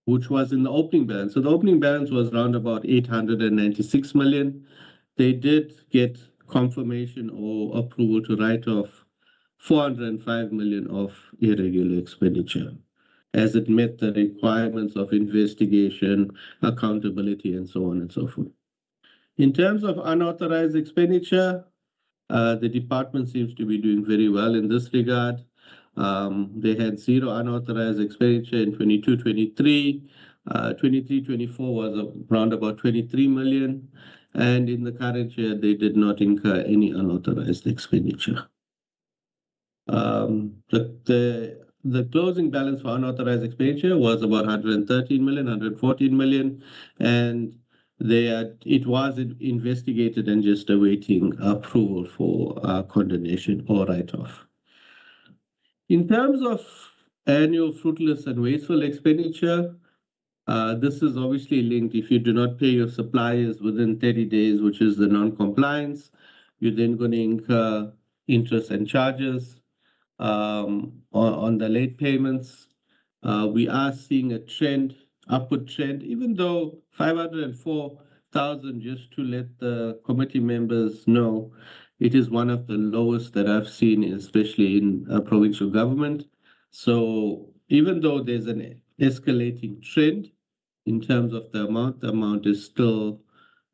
which was in the opening balance. So the opening balance was around about 896 million. They did get confirmation or approval to write off 405 million of irregular expenditure, as it met the requirements of investigation, accountability, and so on and so forth. In terms of unauthorized expenditure, the department seems to be doing very well in this regard. They had zero unauthorized expenditure in 22-23. 23-24 was around about 23 million. And in the current year, they did not incur any unauthorized expenditure. The closing balance for unauthorized expenditure was about 113 million, 114 million, and it was investigated and just awaiting approval for condemnation or write-off. In terms of annual fruitless and wasteful expenditure, this is obviously linked. If you do not pay your suppliers within 30 days, which is the non-compliance, you're then going to incur interest and charges on the late payments. We are seeing a upward trend, even though 504,000, just to let the committee members know, it is one of the lowest that I've seen, especially in provincial government. So even though there's an escalating trend in terms of the amount is still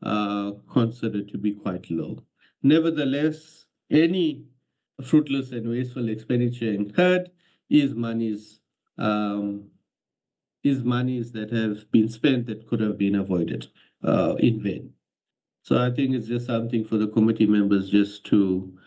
considered to be quite low. Nevertheless, any fruitless and wasteful expenditure incurred is monies that have been spent that could have been avoided in vain. So I think it's just something for the committee members just to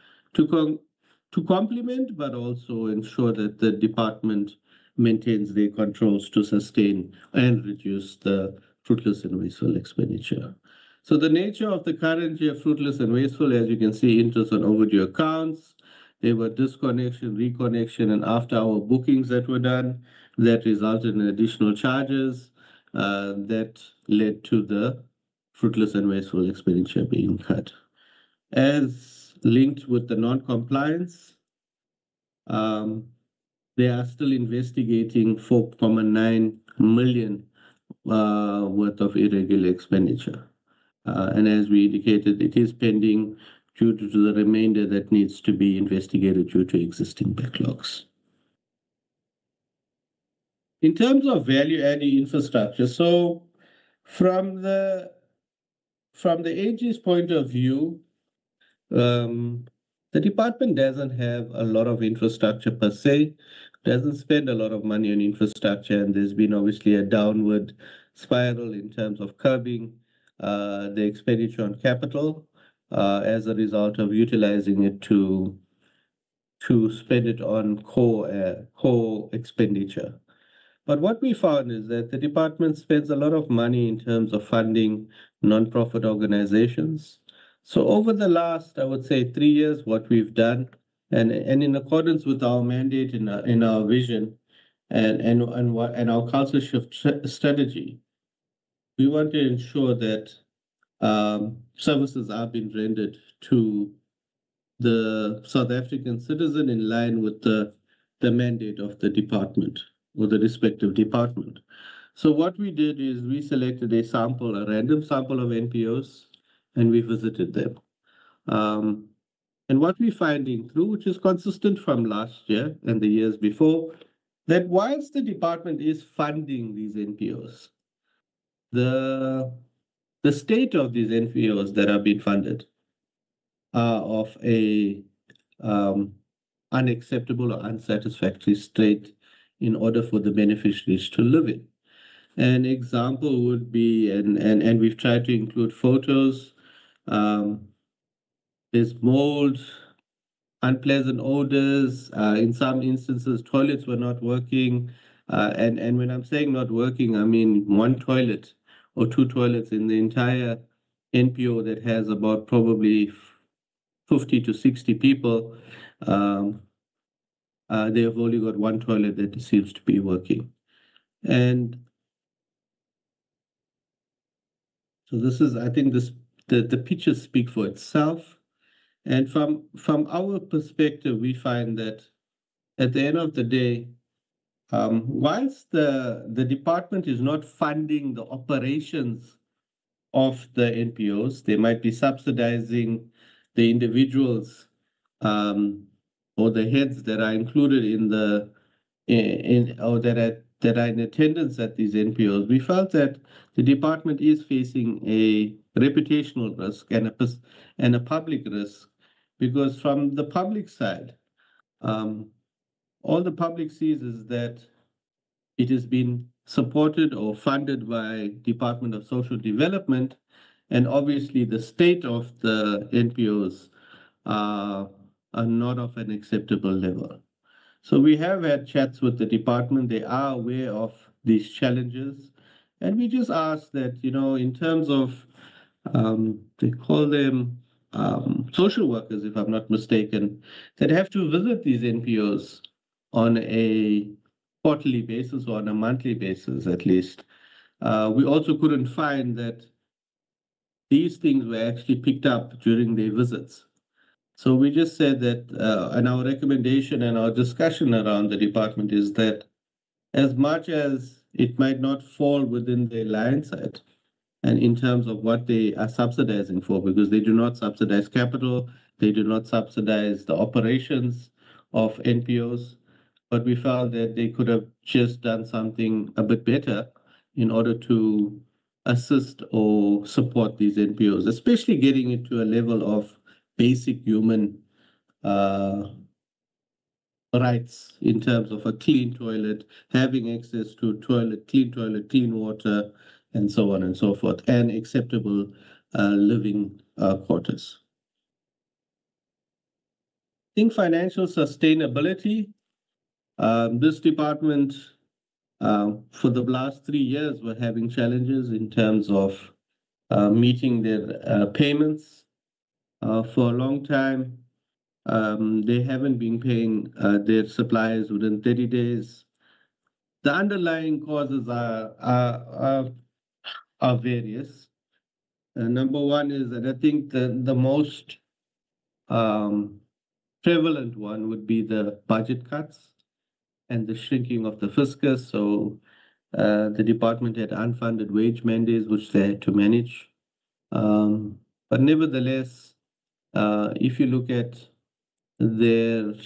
complement, but also ensure that the department maintains their controls to sustain and reduce the fruitless and wasteful expenditure. So the nature of the current year fruitless and wasteful, as you can see, interest on overdue accounts. There were disconnection, reconnection, and after-hour bookings that were done that resulted in additional charges that led to the fruitless and wasteful expenditure being cut. As linked with the non-compliance, they are still investigating 4.9 million worth of irregular expenditure. And as we indicated, it is pending due to the remainder that needs to be investigated due to existing backlogs. In terms of value-adding infrastructure, so from the AG's point of view, the department doesn't have a lot of infrastructure per se, doesn't spend a lot of money on infrastructure, and there's been obviously a downward spiral in terms of curbing the expenditure on capital as a result of utilizing it to spend it on core expenditure. But what we found is that the department spends a lot of money in terms of funding nonprofit organizations. So over the last, I would say, 3 years, what we've done, and in accordance with our mandate in our vision and our culture shift strategy, we want to ensure that services are being rendered to the South African citizen in line with the mandate of the department or the respective department. So what we did is we selected a random sample of NPOs, and we visited them. And what we're finding through, which is consistent from last year and the years before, that whilst the department is funding these NPOs, the state of these NPOs that are being funded are of a unacceptable or unsatisfactory state in order for the beneficiaries to live in. An example would be, and we've tried to include photos, there's mold, unpleasant odors. In some instances, toilets were not working. And when I'm saying not working, I mean one toilet or two toilets in the entire NPO that has about probably 50 to 60 people. They have only got one toilet that seems to be working. And so this is, I think the pictures speak for itself. And from our perspective, we find that at the end of the day, Whilst the department is not funding the operations of the NPOs, they might be subsidizing the individuals or the heads that are included in the in or that are in attendance at these NPOs. We felt that the department is facing a reputational risk and a public risk, because from the public side, um, all the public sees is that it has been supported or funded by Department of Social Development, and obviously the state of the NPOs are not of an acceptable level. So we have had chats with the department. They are aware of these challenges. And we just ask that, in terms of, they call them social workers, if I'm not mistaken, that have to visit these NPOs on a quarterly basis or on a monthly basis, at least. We also couldn't find that these things were actually picked up during their visits. So we just said that, and our recommendation and our discussion around the department is that as much as it might not fall within their line sight, and in terms of what they are subsidizing for, because they do not subsidize capital, they do not subsidize the operations of NPOs, but we felt that they could have just done something a bit better in order to assist or support these NPOs, especially getting it to a level of basic human uh, rights in terms of a clean toilet, having access to toilet, clean water, and so on and so forth, and acceptable living quarters. I think financial sustainability. This department, for the last 3 years, were having challenges in terms of meeting their payments. For a long time, they haven't been paying their suppliers within 30 days. The underlying causes are various. Number one is that I think the most um, prevalent one would be the budget cuts and the shrinking of the fiscus. So the department had unfunded wage mandates, which they had to manage. But nevertheless, if you look at their, I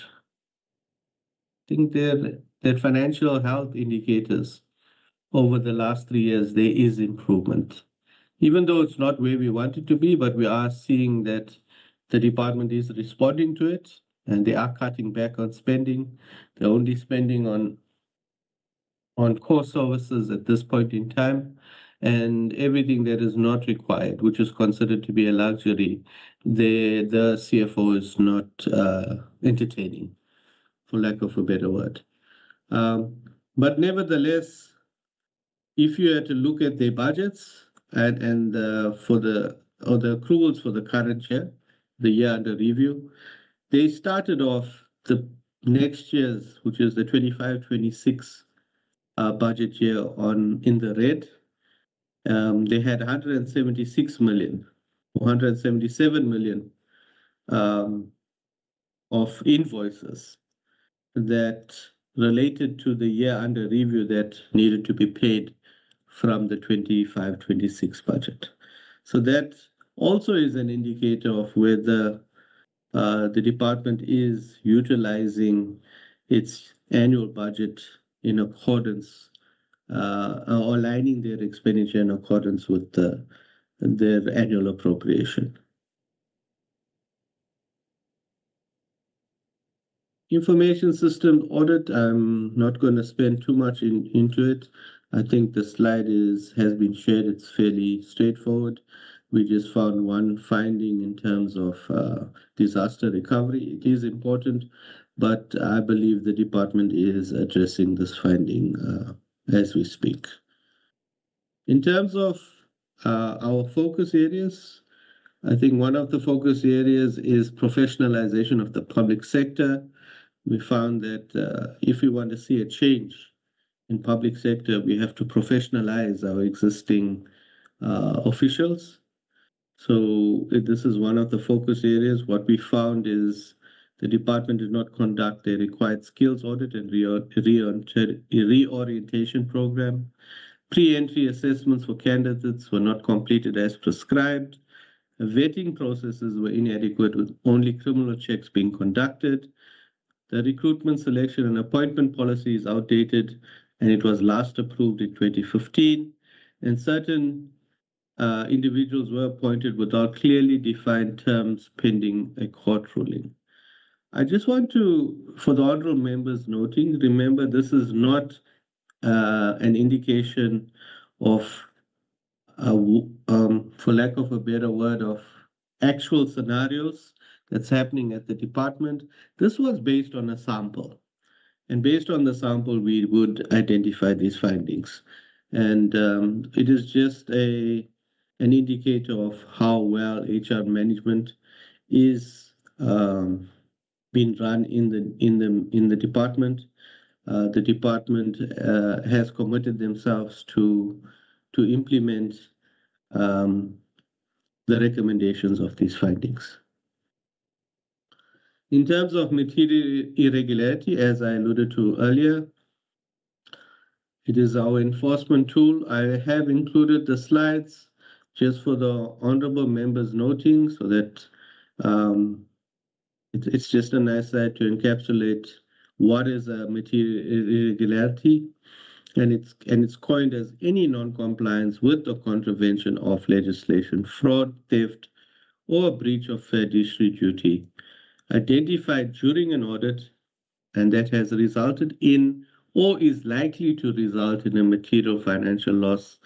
think their financial health indicators over the last 3 years, there is improvement. Even though it's not where we want it to be, but we are seeing that the department is responding to it, and they are cutting back on spending. They're only spending on core services at this point in time, and everything that is not required, which is considered to be a luxury, the CFO is not entertaining, for lack of a better word. But nevertheless, if you had to look at their budgets and for the or the accruals for the current year, the year under review, they started off the next year's, which is the 25-26 budget year, on in the red. They had 176 million, 177 million um, of invoices that related to the year under review that needed to be paid from the 25-26 budget. So that also is an indicator of whether the department is utilizing its annual budget in accordance or aligning their expenditure in accordance with their annual appropriation. Information system audit, I'm not going to spend too much into it. I think the slide has been shared. It's fairly straightforward. We just found one finding in terms of disaster recovery. It is important, but I believe the department is addressing this finding as we speak. In terms of our focus areas, I think one of the focus areas is professionalization of the public sector. We found that if we want to see a change in public sector, we have to professionalize our existing officials. So this is one of the focus areas. What we found is The department did not conduct a required skills audit and reorientation program. Pre-entry assessments for candidates were not completed as prescribed. Vetting processes were inadequate, with only criminal checks being conducted. The recruitment, selection, and appointment policy is outdated, and it was last approved in 2015. And certain individuals were appointed without clearly defined terms pending a court ruling. I just want to, for the honorable members noting, remember this is not an indication of, for lack of a better word, of actual scenarios that's happening at the department. This was based on a sample. And based on the sample, we would identify these findings. And it is just an indicator of how well HR management is being run in the department. The department has committed themselves to implement the recommendations of these findings. In terms of material irregularity, as I alluded to earlier, it is our enforcement tool. I have included the slides just for the honorable members noting, so that it's just a nice slide to encapsulate what is a material irregularity. And it's coined as any non-compliance with or contravention of legislation, fraud, theft, or breach of fiduciary duty identified during an audit and that has resulted in or is likely to result in a material financial loss,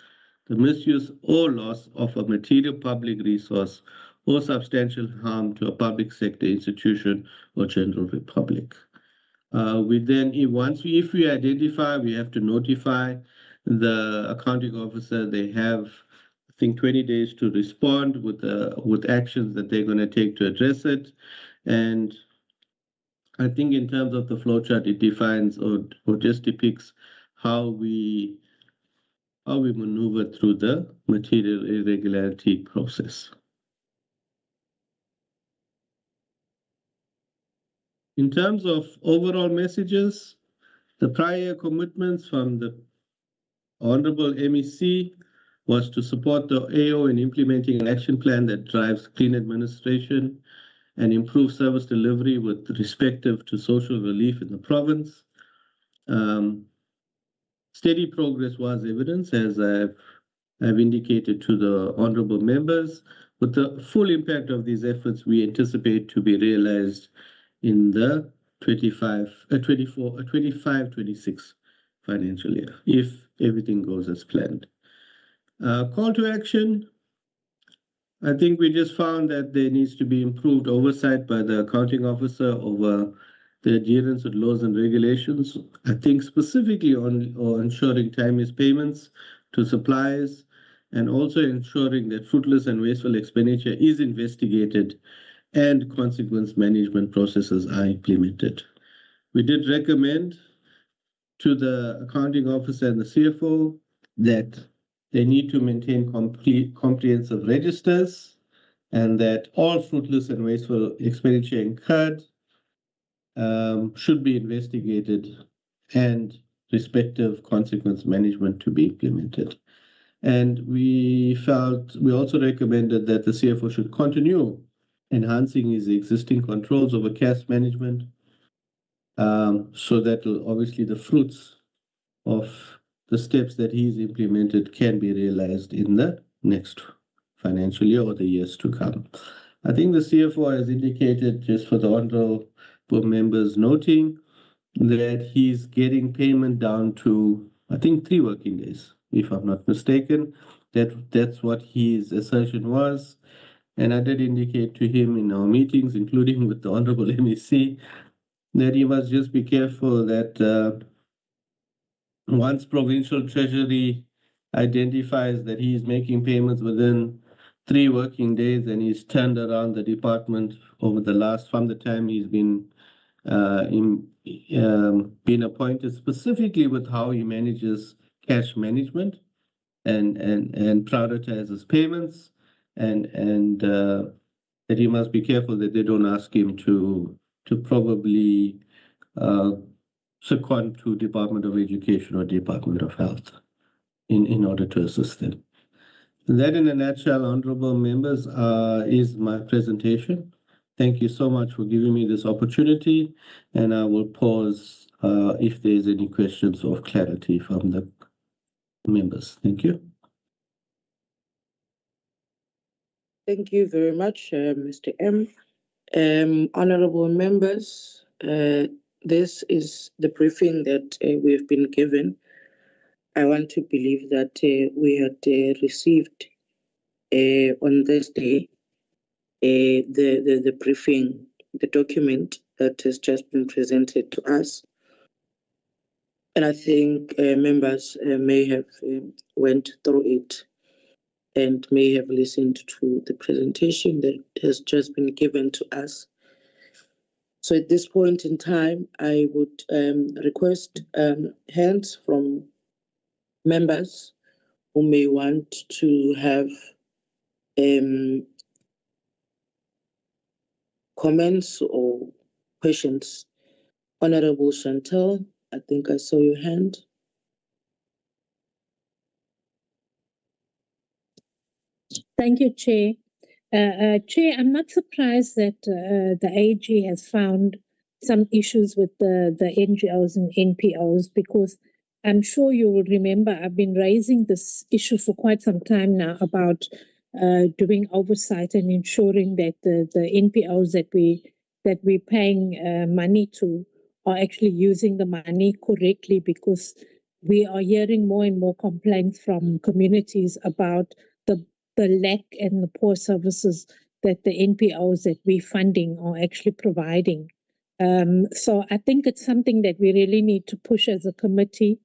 the misuse or loss of a material public resource, or substantial harm to a public sector institution or general public. We then, if we identify, we have to notify the accounting officer. They have, I think, 20 days to respond with actions that they're going to take to address it. And I think in terms of the flowchart, it defines or just depicts how we maneuver through the material irregularity process. In terms of overall messages, the prior commitments from the Honorable MEC was to support the AO in implementing an action plan that drives clean administration and improve service delivery with respective to social relief in the province. Steady progress was evidence, as I've indicated to the honorable members. With the full impact of these efforts, we anticipate to be realized in the 25-26 financial year, if everything goes as planned. Call to action. I think we just found that there needs to be improved oversight by the accounting officer over the adherence with laws and regulations. I think specifically on ensuring timely payments to suppliers, and also ensuring that fruitless and wasteful expenditure is investigated and consequence management processes are implemented. We did recommend to the accounting officer and the CFO that they need to maintain comprehensive registers, and that all fruitless and wasteful expenditure incurred should be investigated and respective consequence management to be implemented. And we also recommended that the CFO should continue enhancing his existing controls over cash management, so that obviously the fruits of the steps that he's implemented can be realized in the next financial year or the years to come. I think the CFO has indicated, just for the honorable members noting, that he's getting payment down to, I think, 3 working days, if I'm not mistaken. That's what his assertion was. And I did indicate to him in our meetings, including with the Honorable MEC, that he must just be careful that once Provincial Treasury identifies that he is making payments within 3 working days, and he's turned around the department over the last, from the time he's been appointed, specifically with how he manages cash management and prioritizes payments, and that he must be careful that they don't ask him to to probably second to Department of Education or Department of Health in order to assist them. That in a nutshell, honorable members, is my presentation. Thank you so much for giving me this opportunity, and I will pause if there's any questions of clarity from the members. Thank you. Thank you very much, Mr. M. Honorable members, this is the briefing that we've been given. I want to believe that we had received on this day the briefing, the document that has just been presented to us. And I think members may have went through it and may have listened to the presentation that has just been given to us. So at this point in time, I would request hands from members who may want to have comments or questions. Honorable Chantal, I think I saw your hand. Thank you, Chair. Chair, I'm not surprised that the AG has found some issues with the NGOs and NPOs, because I'm sure you will remember I've been raising this issue for quite some time now about doing oversight and ensuring that the NPOs that we're paying money to are actually using the money correctly, because we are hearing more and more complaints from communities about the lack and the poor services that the NPOs that we're funding are actually providing. So I think it's something that we really need to push as a committee.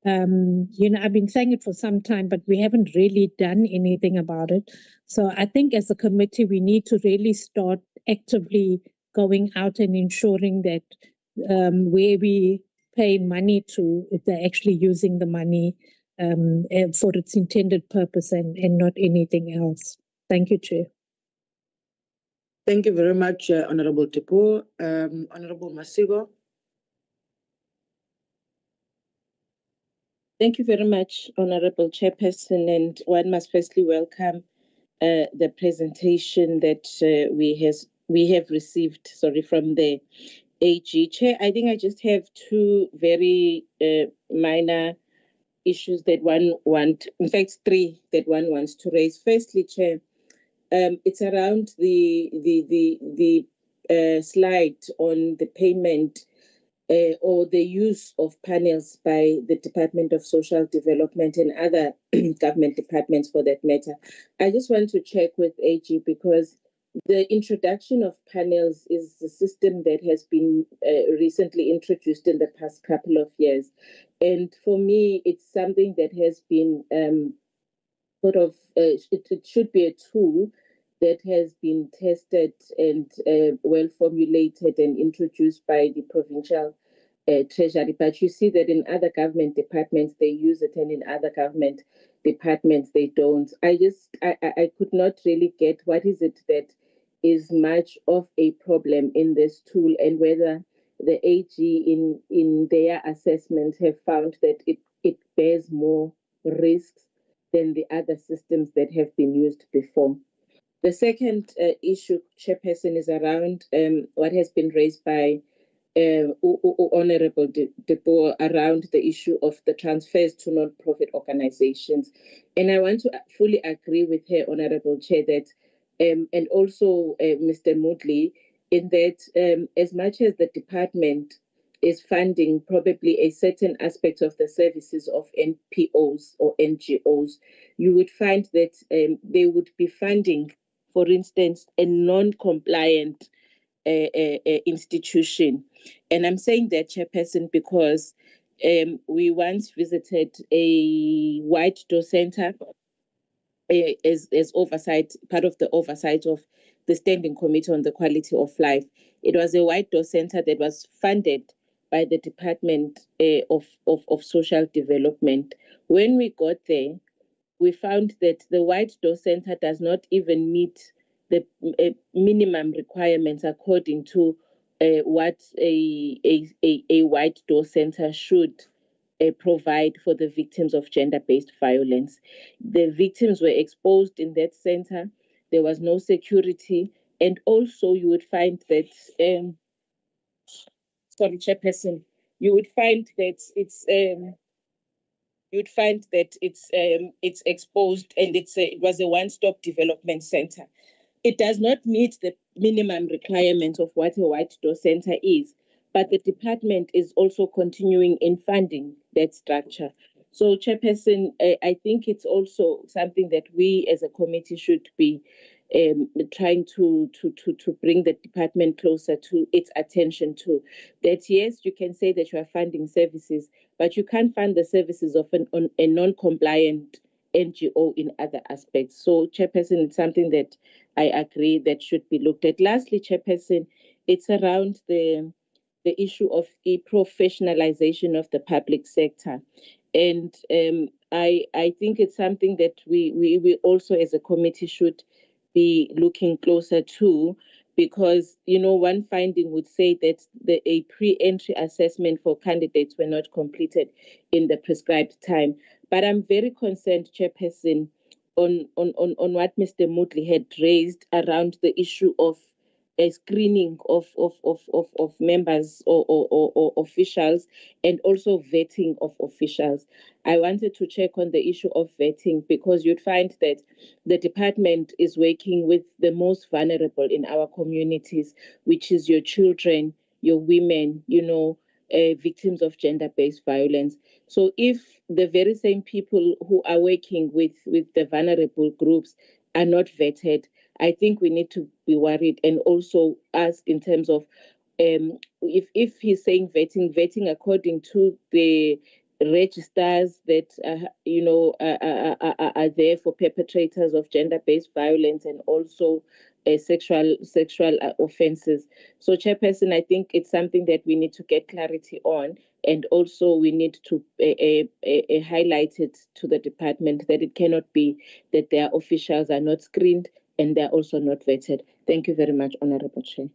I've been saying it for some time, but we haven't really done anything about it. So I think as a committee, we need to really start actively going out and ensuring that where we pay money to, if they're actually using the money for its intended purpose and not anything else. Thank you, Chair. Thank you very much, Honorable Tipo. Honorable Masigo. Thank you very much, Honorable Chairperson, and one must firstly welcome the presentation that we have received, from the AG. Chair, I think I just have two very minor issues that three that one wants to raise. Firstly, Chair, it's around the slide on the payment or the use of panels by the Department of Social Development and other government departments for that matter. I just want to check with AG, because the introduction of panels is a system that has been recently introduced in the past couple of years. And for me, it's something that has been it should be a tool that has been tested and well formulated and introduced by the provincial treasury. But you see that in other government departments, they use it, and in other government departments, they don't. I could not really get what is it that is much of a problem in this tool, and whether the AG in their assessment have found that it bears more risks than the other systems that have been used before. The second issue, Chairperson, is around what has been raised by Honorable Debo around the issue of the transfers to non-profit organizations. And I want to fully agree with her, Honorable Chair, that and also Mr. Moodley, in that as much as the department is funding probably a certain aspect of the services of NPOs or NGOs, you would find that they would be funding, for instance, a non-compliant institution. And I'm saying that, Chairperson, because we once visited a White Door Center as oversight, part of the oversight of the Standing Committee on the Quality of Life. It was a White Door Center that was funded by the Department of Social Development. When we got there, we found that the White Door Center does not even meet the minimum requirements according to what a white door center should provide for the victims of gender-based violence. The victims were exposed in that center. There was no security, and also you would find that, sorry, Chairperson, you would find that it's exposed, and it was a one-stop development center. It does not meet the minimum requirements of what a white door center is, but the department is also continuing in funding that structure. So, Chairperson, I think it's also something that we as a committee should be trying to bring the department closer to its attention to. That yes, you can say that you are funding services, but you can't fund the services of a non-compliant NGO in other aspects. So, Chairperson, it's something that I agree that should be looked at. Lastly, Chairperson, it's around the issue of a professionalization of the public sector. And I think it's something that we also as a committee should be looking closer to, because one finding would say that a pre-entry assessment for candidates were not completed in the prescribed time. But I'm very concerned, Chairperson, on what Mr. Moodley had raised around the issue of a screening of members or officials, and also vetting of officials. I wanted to check on the issue of vetting, because you'd find that the department is working with the most vulnerable in our communities, which is your children, your women, victims of gender-based violence. So if the very same people who are working with the vulnerable groups are not vetted, I think we need to be worried, and also ask in terms of if he's saying vetting according to the registers that are there for perpetrators of gender-based violence, and also sexual offenses. So, Chairperson, I think it's something that we need to get clarity on, and also we need to highlight it to the department that it cannot be that their officials are not screened and they're also not vetted. Thank you very much, Honorable Chair.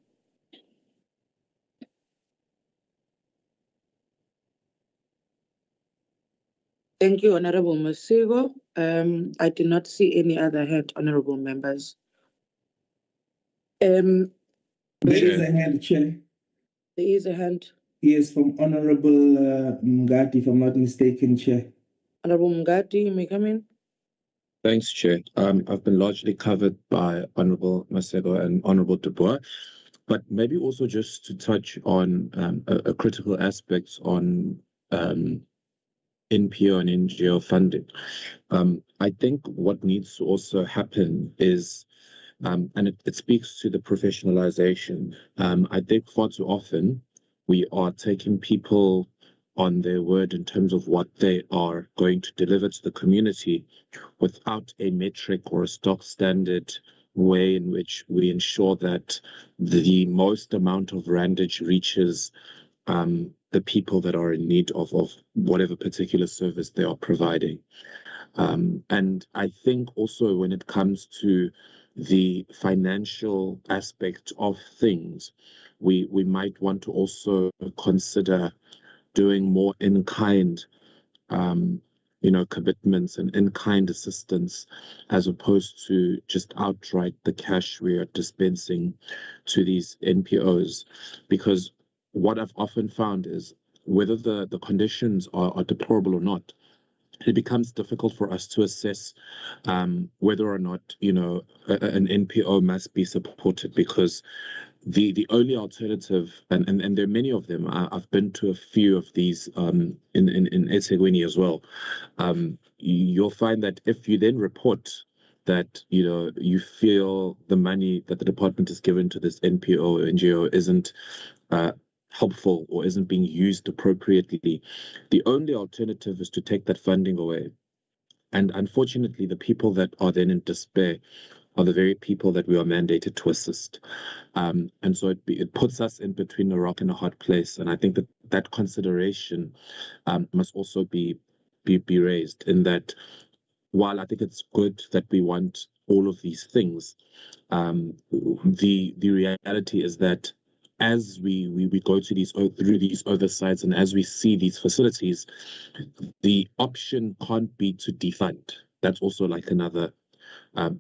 Thank you, Honorable Masigo. I do not see any other hand, honorable members. There is a hand, Chair. There is a hand. Yes, from Honorable Mngadi, if I'm not mistaken, Chair. Honorable Mngadi, you may come in. Thanks, Chair. I've been largely covered by Honorable Masego and Honorable Dubois, but maybe also just to touch on a critical aspects on NPO and NGO funding. I think what needs to also happen is, and it speaks to the professionalization. I think far too often we are taking people on their word in terms of what they are going to deliver to the community without a metric or a stock standard way in which we ensure that the most amount of randage reaches the people that are in need of whatever particular service they are providing. And I think also when it comes to the financial aspect of things, we might want to also consider doing more in-kind commitments and in-kind assistance, as opposed to just outright the cash we are dispensing to these NPOs. Because what I've often found is, whether the conditions are deplorable or not, it becomes difficult for us to assess whether or not an NPO must be supported, because the only alternative, and there are many of them. I've been to a few of these in eThekwini as well. You'll find that if you then report that you feel the money that the department has given to this NPO or NGO isn't helpful or isn't being used appropriately, the only alternative is to take that funding away. And unfortunately, the people that are then in despair are the very people that we are mandated to assist. And so it puts us in between a rock and a hard place. And I think that consideration must also be raised, in that while I think it's good that we want all of these things, the reality is that as we go to through these oversights and as we see these facilities, the option can't be to defund. That's also like another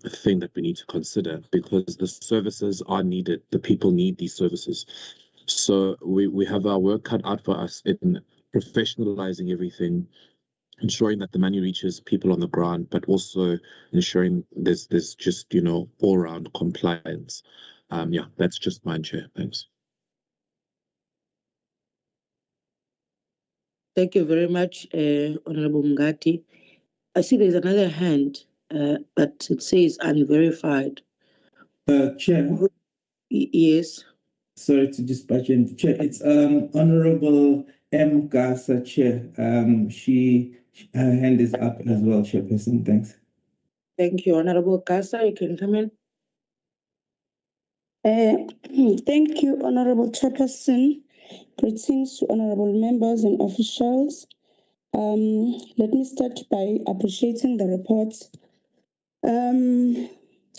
thing that we need to consider, because the services are needed. The people need these services. So we have our work cut out for us in professionalizing everything, ensuring that the money reaches people on the ground, but also ensuring there's just, all round compliance. Yeah, that's just mine, Chair. Thanks. Thank you very much, Honorable Mngadi. I see there's another hand, but it says unverified. Chair. Yes. Sorry to dispatch in. Chair, it's Honorable M. Gasa, Chair. Her hand is up as well, Chairperson. Thanks. Thank you, Honorable Gasa. You can come in. Thank you, Honorable Chairperson. Greetings to honorable members and officials. Let me start by appreciating the report.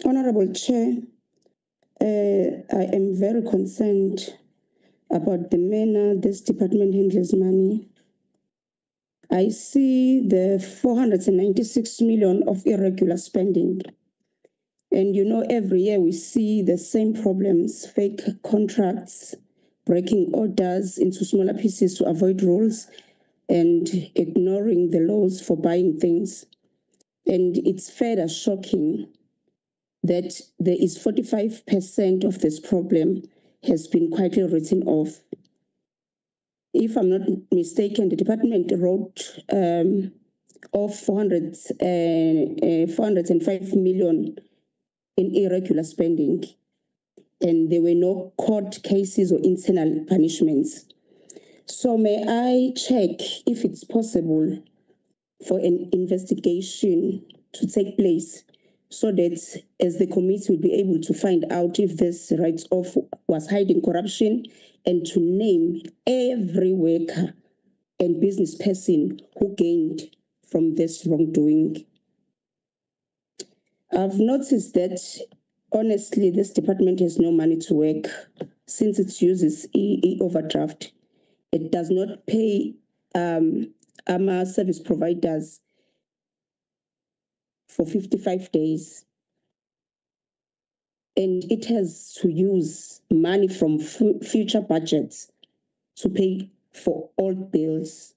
Honorable Chair, I am very concerned about the manner this department handles money. I see the 496 million of irregular spending. And every year we see the same problems, fake contracts, breaking orders into smaller pieces to avoid rules, and ignoring the laws for buying things. And it's further shocking that there is 45% of this problem has been quietly written off. If I'm not mistaken, the department wrote off 405 million in irregular spending, and there were no court cases or internal punishments. So may I check if it's possible for an investigation to take place, so that as the committee will be able to find out if this write-off was hiding corruption, and to name every worker and business person who gained from this wrongdoing. I've noticed that, honestly, this department has no money to work since it uses e-overdraft. It does not pay AMA service providers for 55 days. And it has to use money from future budgets to pay for all bills.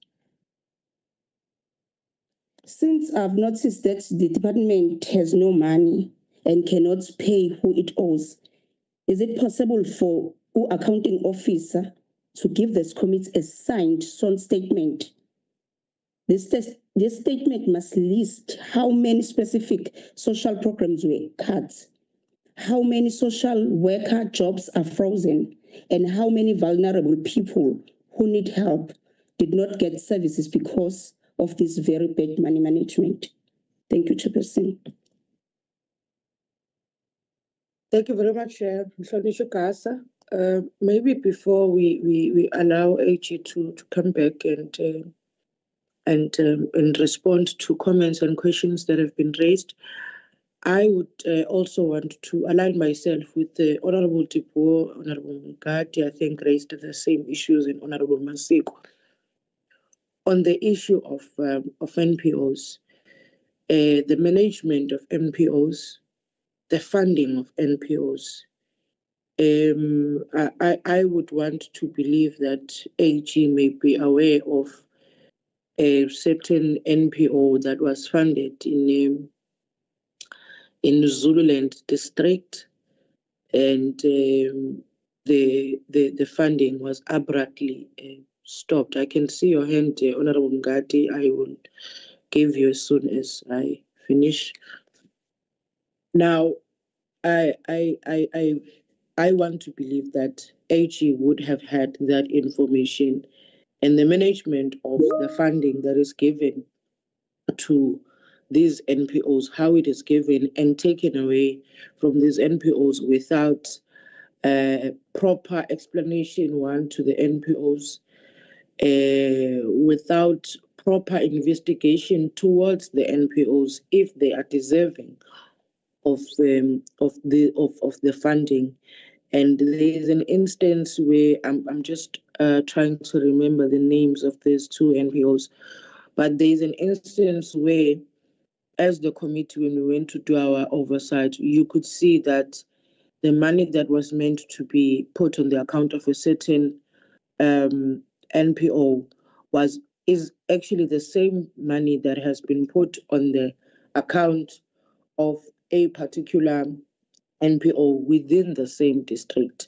Since I've noticed that the department has no money and cannot pay who it owes, is it possible for the accounting officer to give this committee a signed sworn statement? This statement must list how many specific social programs were cut, how many social worker jobs are frozen, and how many vulnerable people who need help did not get services because of this very bad money management. Thank you, Chairperson. Thank you very much, Mr. Kasa. Maybe before we allow AG to come back and respond to comments and questions that have been raised, I would also want to align myself with the Honorable Tipo, Honorable Mngadi, I think raised the same issues in Honorable Masiko. On the issue of NPOs, the management of NPOs, the funding of NPOs, I would want to believe that AG may be aware of a certain NPO that was funded in Zululand district, and the funding was abruptly stopped. I can see your hand, Honorable Mngadi. I will give you as soon as I finish. Now, I want to believe that AG would have had that information, and the management of the funding that is given to these NPOs, how it is given and taken away from these NPOs without proper explanation, one, to the NPOs, without proper investigation towards the NPOs if they are deserving of the funding, And there is an instance where I'm just trying to remember the names of these two NPOs, but there is an instance where, as the committee, when we went to do our oversight, you could see that the money that was meant to be put on the account of a certain NPO is actually the same money that has been put on the account of a particular NPO within the same district.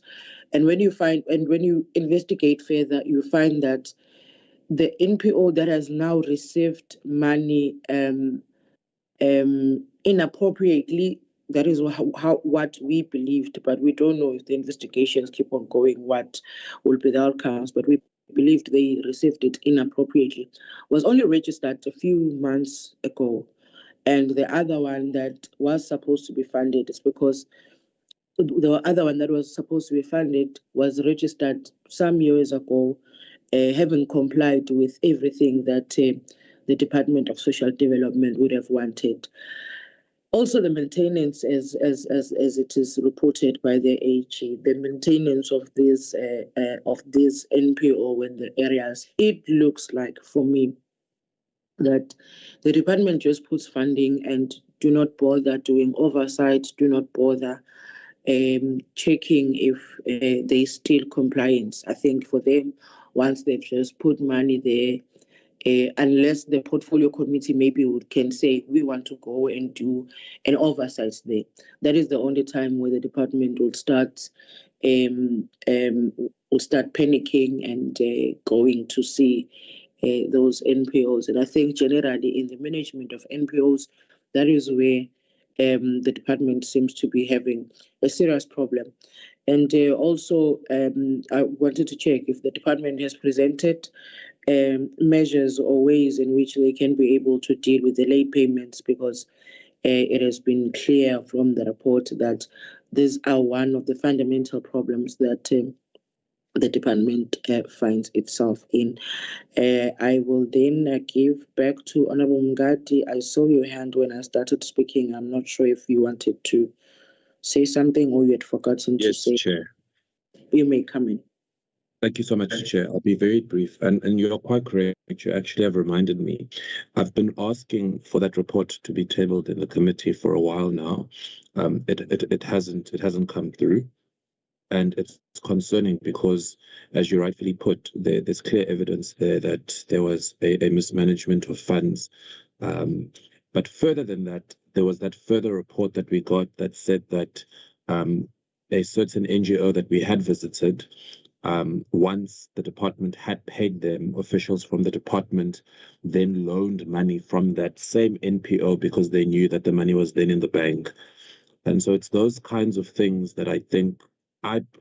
And when you investigate further, you find that the NPO that has now received money inappropriately, that is what we believed, but we don't know if the investigations keep on going, what will be the outcomes, but we believed they received it inappropriately, was only registered a few months ago. And the other one that was supposed to be funded is because the other one that was supposed to be funded was registered some years ago, having complied with everything that the Department of Social Development would have wanted. Also, the maintenance, as it is reported by the AG, the maintenance of this NPO in the areas, it looks like for me that the department just puts funding and do not bother doing oversight, do not bother checking if there's still compliance. I think for them, once they've just put money there, unless the portfolio committee maybe can say we want to go and do an oversight there, that is the only time where the department will start panicking and going to see those NPOs. And I think generally in the management of NPOs, that is where the department seems to be having a serious problem. And also, I wanted to check if the department has presented measures or ways in which they can be able to deal with the late payments, because it has been clear from the report that these are one of the fundamental problems that the department finds itself in. I will then give back to Honorable Mngadi. I saw your hand when I started speaking. I'm not sure if you wanted to say something or you had forgotten to say. Yes, Chair. You may come in. Thank you so much, Chair. I'll be very brief. And you're quite correct. You actually have reminded me. I've been asking for that report to be tabled in the committee for a while now. It hasn't come through. And it's concerning because, as you rightfully put, there's clear evidence there that there was a mismanagement of funds. But further than that, there was that further report that we got that said that a certain NGO that we had visited, once the department had paid them, officials from the department then loaned money from that same NPO because they knew that the money was then in the bank. And so it's those kinds of things that I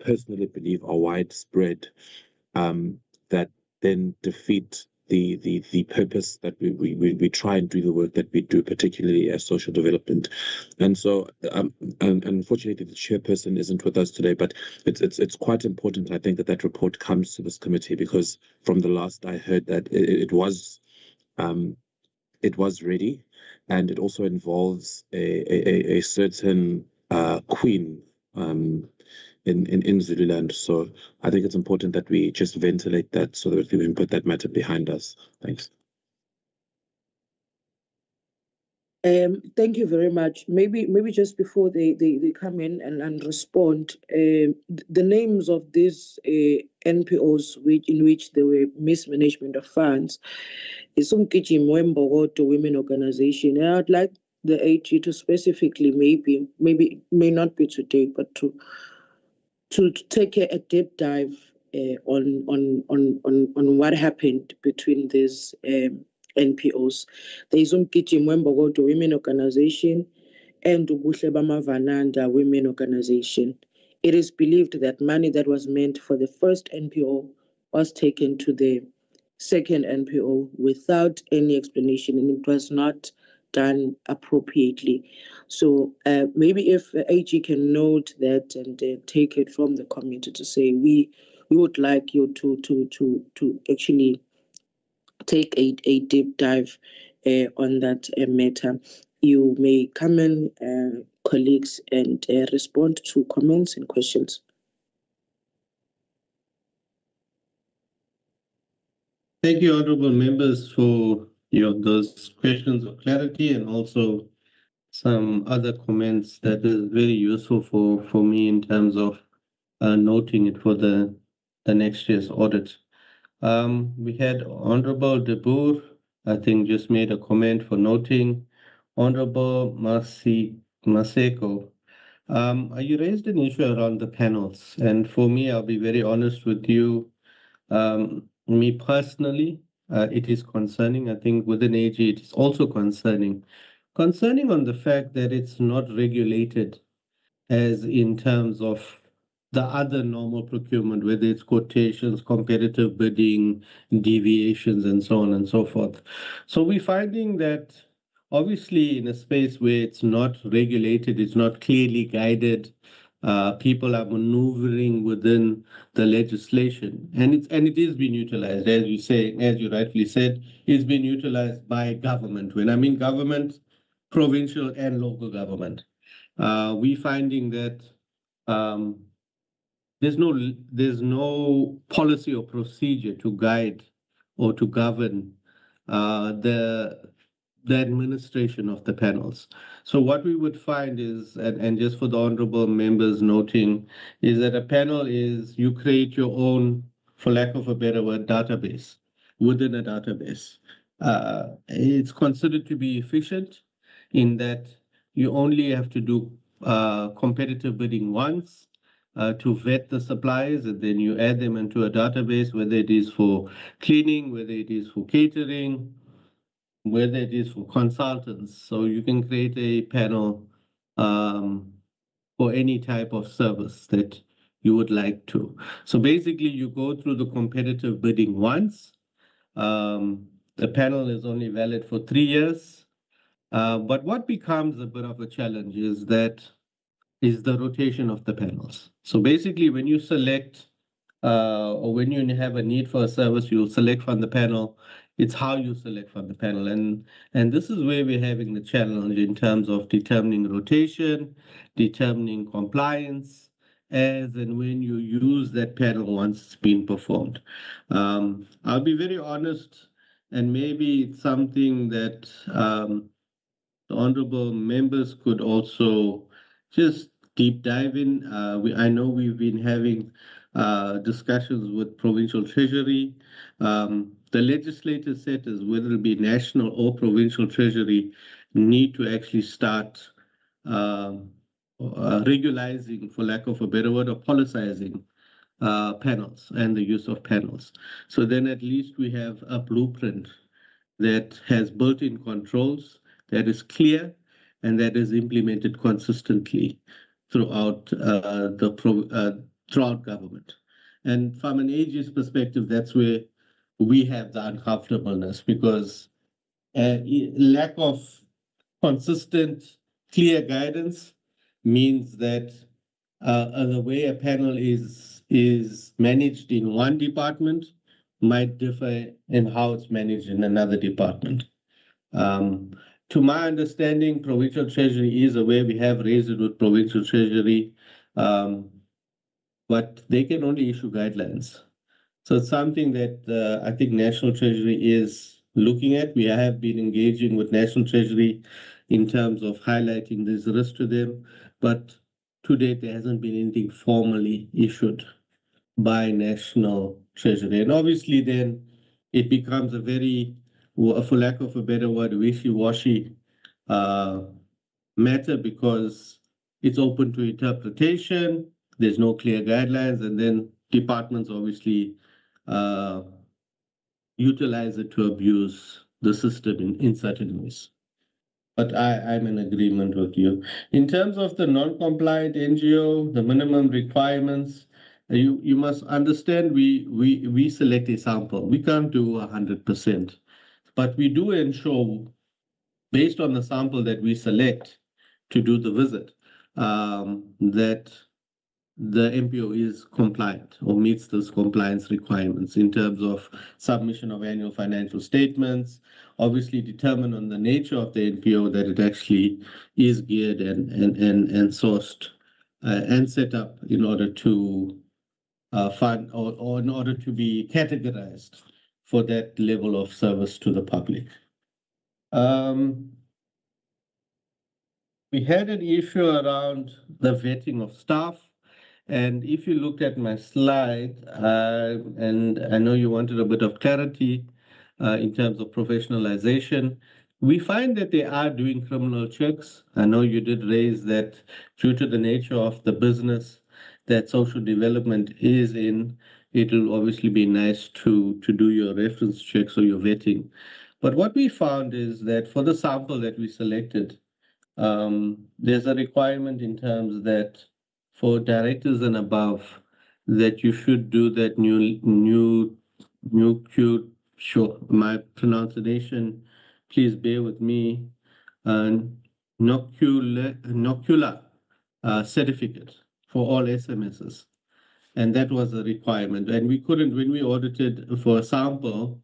personally believe are widespread, that then defeat the purpose that we try and do the work that we do, particularly as social development. And so, and unfortunately, the chairperson isn't with us today, but it's quite important, I think, that report comes to this committee, because from the last I heard that it was ready, and it also involves a certain queen in Zululand. So I think it's important that we just ventilate that so that we can put that matter behind us. Thanks. Thank you very much. Maybe just before they come in and respond, the names of these NPOs in which there were mismanagement of funds is Umkiji Mwembogoto Women Organization. And I'd like the AG to specifically, maybe may not be today, but to take a deep dive on what happened between these NPOs. There is Umkiji Mwembogoto Women Organization and Ubuhle Bamavananda Women Organization. It is believed that money that was meant for the first NPO was taken to the second NPO without any explanation, and it was not done appropriately. So maybe if AG can note that and take it from the committee to say we would like you to actually take a deep dive on that matter. You may come in, colleagues, and respond to comments and questions. Thank you, honorable members, for those questions of clarity and also some other comments that is very useful for me in terms of noting it for the next year's audit. We had Honorable De Boer, I think, just made a comment for noting. Honorable Maseko, you raised an issue around the panels, and for me, I'll be very honest with you. Me personally, it is concerning. I think within AG, it is also concerning. Concerning on the fact that it's not regulated as in terms of the other normal procurement, whether it's quotations, competitive bidding, deviations, and so on and so forth. So we're finding that obviously in a space where it's not regulated, it's not clearly guided, people are maneuvering within the legislation, and it is being utilized, as you say, as you rightfully said, it's being utilized by government. When I mean government, provincial and local government. We finding that um, there's no policy or procedure to guide or to govern the administration of the panels. So what we would find is, and just for the honorable members noting, is that a panel is you create your own, for lack of a better word, database within a database. It's considered to be efficient in that you only have to do competitive bidding once to vet the suppliers, and then you add them into a database, whether it is for cleaning, whether it is for catering, whether it is for consultants. So you can create a panel for any type of service that you would like to. So basically, you go through the competitive bidding once. The panel is only valid for 3 years. But what becomes a bit of a challenge is the rotation of the panels. So basically, when you select or when you have a need for a service, you'll select from the panel. It's how you select from the panel. And this is where we're having the challenge in terms of determining rotation, determining compliance, as and when you use that panel once it's been performed. I'll be very honest, and maybe it's something that the honorable members could also just deep dive in. I know we've been having discussions with provincial treasury. The legislative setters, whether it be national or provincial treasury, need to actually start um, regularizing, for lack of a better word, or policizing panels and the use of panels. So then at least we have a blueprint that has built-in controls, that is clear, and that is implemented consistently throughout throughout government. And from an AG's perspective, that's where we have the uncomfortableness, because lack of consistent, clear guidance means that the way a panel is managed in one department might differ in how it's managed in another department. To my understanding, provincial treasury is aware. We have raised it with provincial treasury, but they can only issue guidelines. So it's something that I think National Treasury is looking at. We have been engaging with National Treasury in terms of highlighting this risk to them, but to date, there hasn't been anything formally issued by National Treasury. And obviously, then it becomes a very, for lack of a better word, wishy-washy matter, because it's open to interpretation. There's no clear guidelines, and then departments obviously utilize it to abuse the system in certain ways. But I'm in agreement with you. In terms of the non-compliant NGO, the minimum requirements, you must understand we select a sample. We can't do 100%, but we do ensure, based on the sample that we select to do the visit, that the MPO is compliant or meets those compliance requirements in terms of submission of annual financial statements, obviously determine on the nature of the NPO that it actually is geared and sourced and set up in order to fund or in order to be categorized for that level of service to the public. We had an issue around the vetting of staff. And if you looked at my slide, and I know you wanted a bit of clarity in terms of professionalization, we find that they are doing criminal checks. I know you did raise that due to the nature of the business that social development is in, it will obviously be nice to do your reference checks or your vetting. But what we found is that for the sample that we selected, there's a requirement in terms that for directors and above, that you should do that sure, my pronunciation, please bear with me, nocular certificate for all SMSs. And that was a requirement. And we couldn't, when we audited for a sample,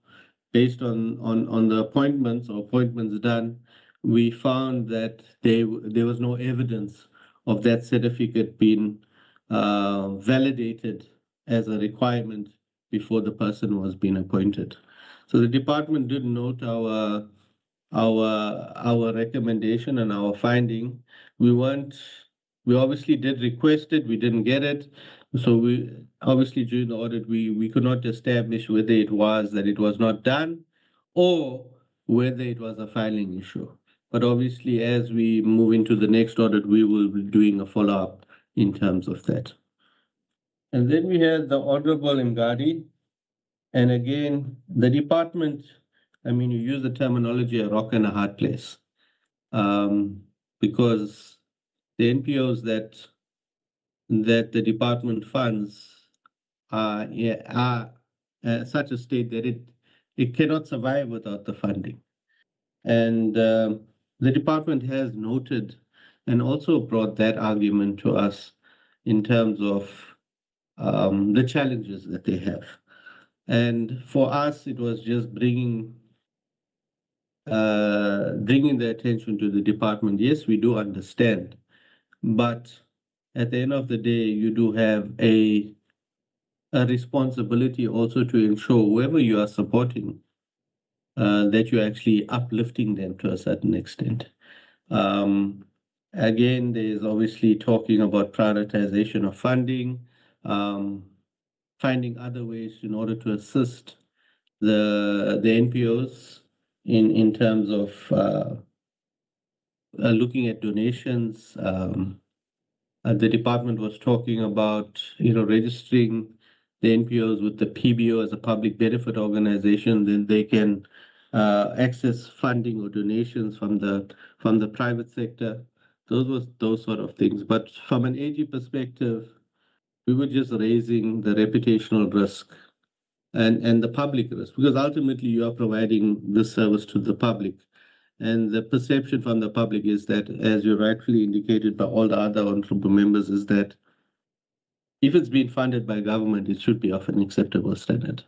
based on the appointments or appointments done, we found that there was no evidence of that certificate being validated as a requirement before the person was being appointed. So the department did note our recommendation and our finding. We obviously did request it, we didn't get it. So we obviously during the audit we could not establish whether it was that it was not done or whether it was a filing issue. But obviously as we move into the next audit, we will be doing a follow-up in terms of that. And then we had the Honorable Mgadi. And again, the department, I mean, you use the terminology a rock and a hard place, because the NPOs that the department funds are at such a state that it cannot survive without the funding. And the department has noted and also brought that argument to us in terms of the challenges that they have. And for us, it was just bringing the attention to the department. Yes, we do understand, but at the end of the day, you do have a responsibility also to ensure whoever you are supporting, that you're actually uplifting them to a certain extent. Again, there's obviously talking about prioritization of funding, finding other ways in order to assist the NPOs in terms of looking at donations. The department was talking about registering the NPOs with the PBO as a public benefit organization, then they can access funding or donations from the private sector. Those sort of things. But from an AG perspective, we were just raising the reputational risk and the public risk, because ultimately you are providing this service to the public. And the perception from the public is that, as you rightfully indicated by all the other honorable members, is that if it's being funded by government, it should be of an acceptable standard.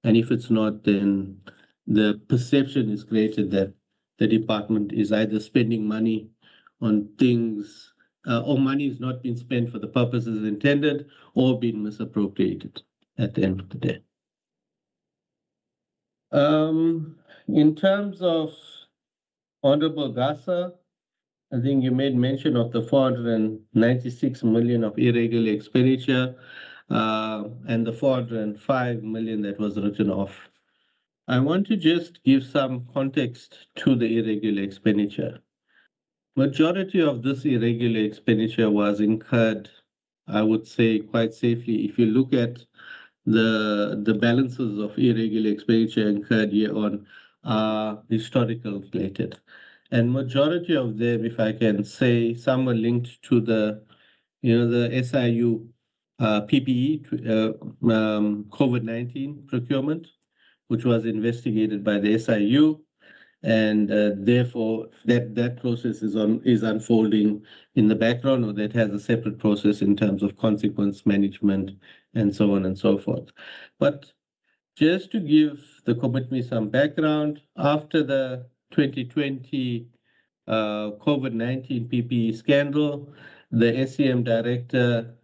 And if it's not, then the perception is created that the department is either spending money on things, or money is not being spent for the purposes intended, or being misappropriated at the end of the day. In terms of Honorable Gasa, I think you made mention of the 496 million of irregular expenditure and the 405 million that was written off. I want to just give some context to the irregular expenditure. Majority of this irregular expenditure was incurred, I would say quite safely, if you look at the balances of irregular expenditure incurred year on are historical related. And majority of them, if I can say, some are linked to the SIU PPE COVID-19 procurement, which was investigated by the SIU, and therefore that process is unfolding in the background, or that has a separate process in terms of consequence management and so on and so forth. But just to give the committee some background, after the 2020 COVID-19 PPE scandal, the SCM director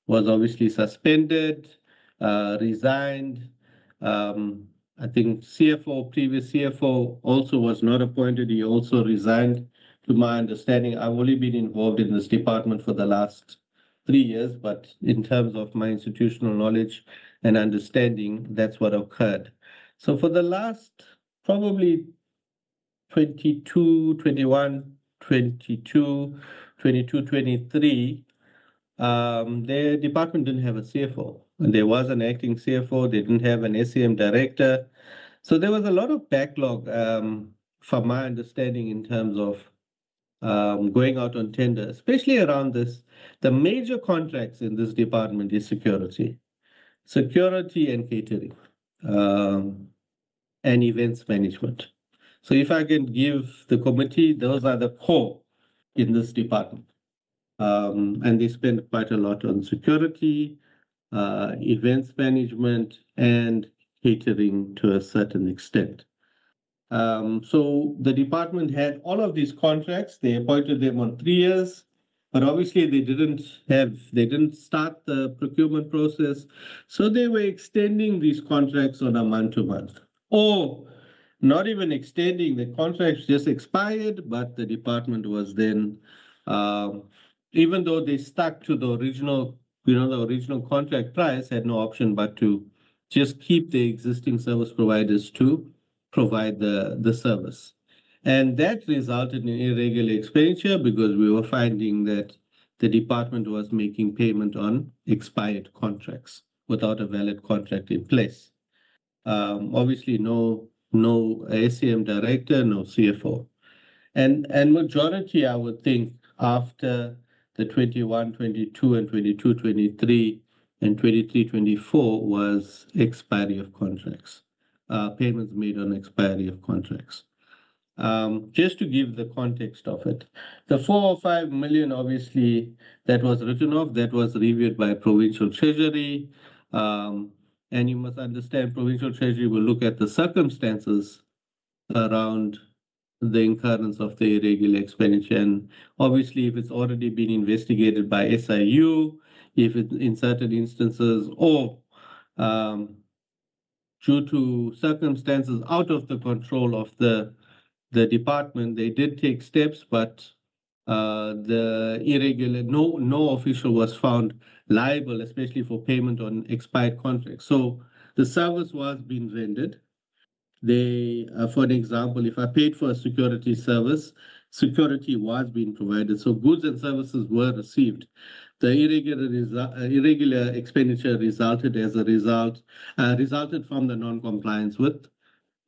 was obviously suspended, resigned. I think previous CFO also was not appointed. He also resigned, to my understanding. I've only been involved in this department for the last 3 years, but in terms of my institutional knowledge and understanding, that's what occurred. So for the last probably 22, 21, 22, 22, 23, their department didn't have a CFO. And there was an acting CFO. They didn't have an SCM director. So there was a lot of backlog, from my understanding, in terms of going out on tender, especially around this. The major contracts in this department is security and catering, and events management. So if I can give the committee, those are the core in this department. And they spend quite a lot on security, events management, and catering to a certain extent. So the department had all of these contracts. They appointed them on 3 years, but obviously they didn't start the procurement process. So they were extending these contracts on a month-to-month, or not even extending. The contracts just expired, but the department was then, even though they stuck to the original, the original contract price, had no option but to just keep the existing service providers to provide the service. And that resulted in irregular expenditure because we were finding that the department was making payment on expired contracts without a valid contract in place. Obviously, no SCM director, no CFO. And majority, I would think, after the 21, 22, and 22, 23, and 23, 24 was expiry of contracts, payments made on expiry of contracts. Just to give the context of it, the 4 or 5 million, obviously, that was written off, that was reviewed by Provincial Treasury. And you must understand, Provincial Treasury will look at the circumstances around the incurrence of the irregular expenditure. And obviously, if it's already been investigated by SIU, if it in certain instances, or due to circumstances out of the control of the department, they did take steps, but the irregular, no official was found liable, especially for payment on expired contracts. So the service was being rendered. They, for an example, if I paid for a security service, security was being provided, so goods and services were received. The irregular expenditure resulted from the non-compliance with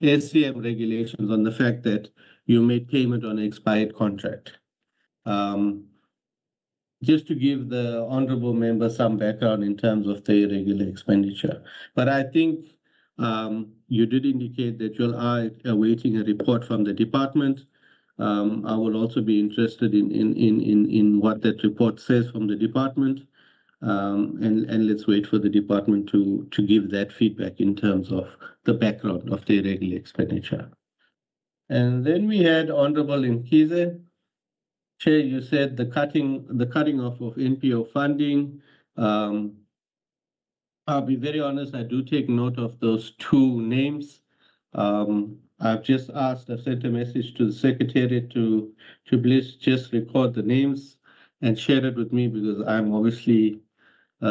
SCM regulations on the fact that you made payment on an expired contract. Just to give the honorable member some background in terms of the irregular expenditure. But I think you did indicate that you are awaiting a report from the department. I will also be interested in what that report says from the department. And let's wait for the department to give that feedback in terms of the background of the irregular expenditure. And then we had Honorable Mkhize. Chair, you said the cutting off of NPO funding. I'll be very honest, I do take note of those two names. I've sent a message to the secretariat to please just record the names and share it with me, because I'm obviously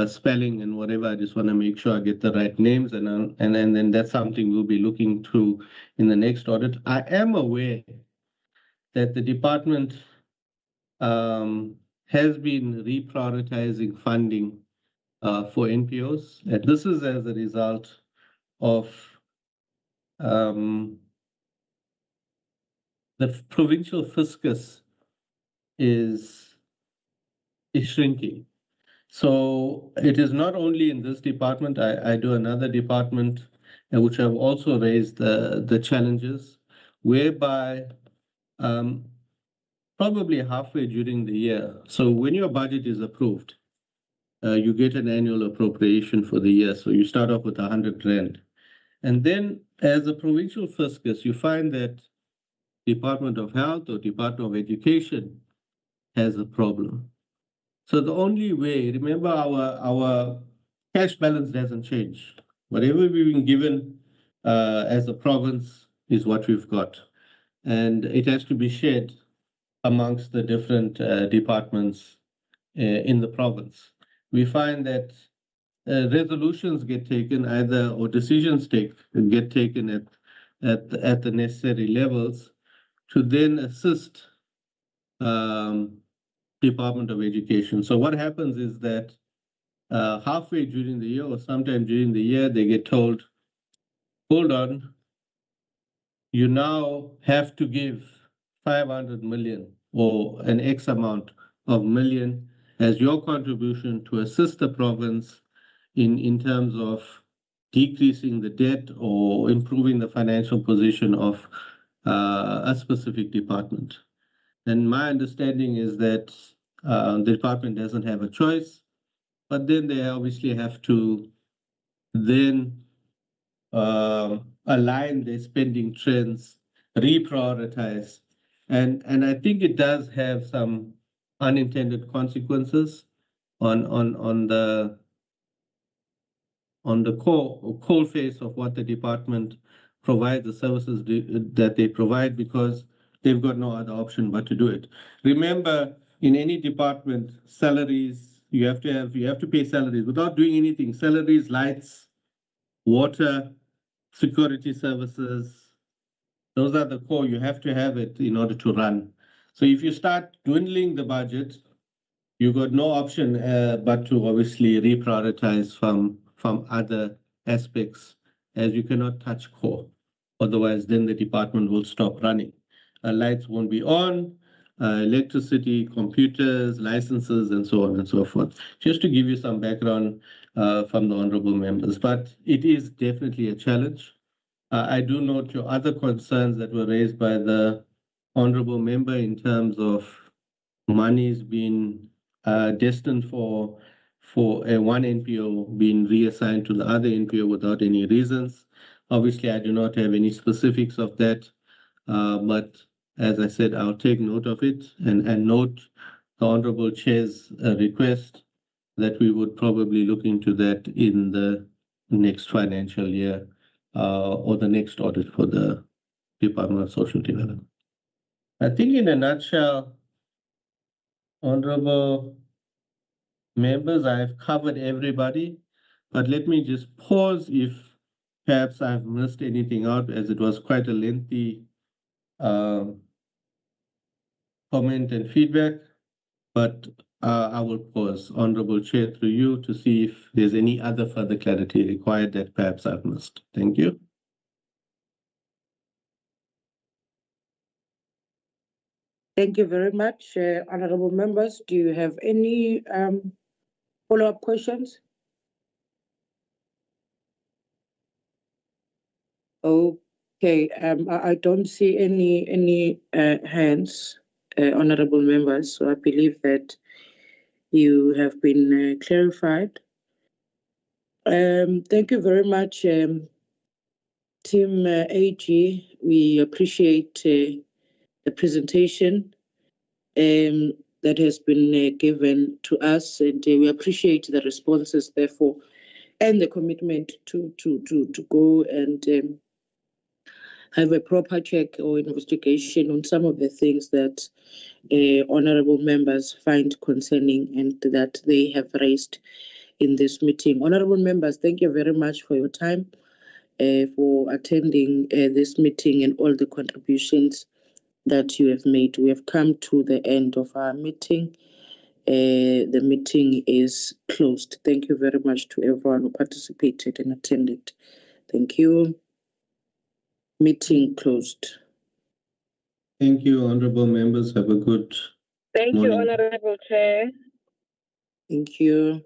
spelling and whatever. I just want to make sure I get the right names, and then that's something we'll be looking through in the next audit. I am aware that the department has been reprioritizing funding for NPOs, and this is as a result of the provincial fiscus is shrinking. So it is not only in this department. I do another department, which have also raised the challenges, whereby probably halfway during the year. So when your budget is approved, you get an annual appropriation for the year. So you start off with 100 Rand. And then as a provincial fiscus, you find that Department of Health or Department of Education has a problem. So the only way, remember, our cash balance doesn't change. Whatever we've been given as a province is what we've got. And it has to be shared amongst the different departments in the province. We find that resolutions get taken either, or decisions get taken at the necessary levels to then assist Department of Education. So what happens is that halfway during the year or sometime during the year, they get told, hold on, you now have to give 500 million or an X amount of million as your contribution to assist the province in terms of decreasing the debt or improving the financial position of a specific department. And my understanding is that the department doesn't have a choice, but then they obviously have to then align their spending trends, reprioritize. And I think it does have some unintended consequences on the coal face of what the department provides, the services that they provide, because they've got no other option but to do it. Remember, in any department, salaries, you have to pay salaries without doing anything. Salaries, lights, water, security services, those are the core. You have to have it in order to run. So if you start dwindling the budget, you've got no option but to obviously reprioritize from other aspects, as you cannot touch core. Otherwise, then the department will stop running. Lights won't be on, electricity, computers, licenses, and so on and so forth. Just to give you some background from the honorable members, but it is definitely a challenge. I do note your other concerns that were raised by the honorable member in terms of monies being destined for a one NPO being reassigned to the other NPO without any reasons. Obviously, I do not have any specifics of that, but as I said, I'll take note of it and note the Honorable Chair's request that we would probably look into that in the next financial year or the next audit for the Department of Social Development. I think in a nutshell, Honorable members, I've covered everybody, but let me just pause if perhaps I've missed anything out, as it was quite a lengthy comment and feedback, but I will pause, Honorable Chair, through you to see if there's any other further clarity required that perhaps I've missed. Thank you. Thank you very much, honorable members. Do you have any follow-up questions? Okay, I don't see any hands, honorable members, so I believe that you have been clarified. Thank you very much, Team AG. We appreciate the presentation that has been given to us, and we appreciate the responses, therefore, and the commitment to go and have a proper check or investigation on some of the things that honorable members find concerning and that they have raised in this meeting. Honorable members, thank you very much for your time, for attending this meeting and all the contributions that you have made. We have come to the end of our meeting. The meeting is closed. Thank you very much to everyone who participated and attended. Thank you. Meeting closed. Thank you, honorable members. Have a good Thank morning. you, Honorable Chair. Thank you.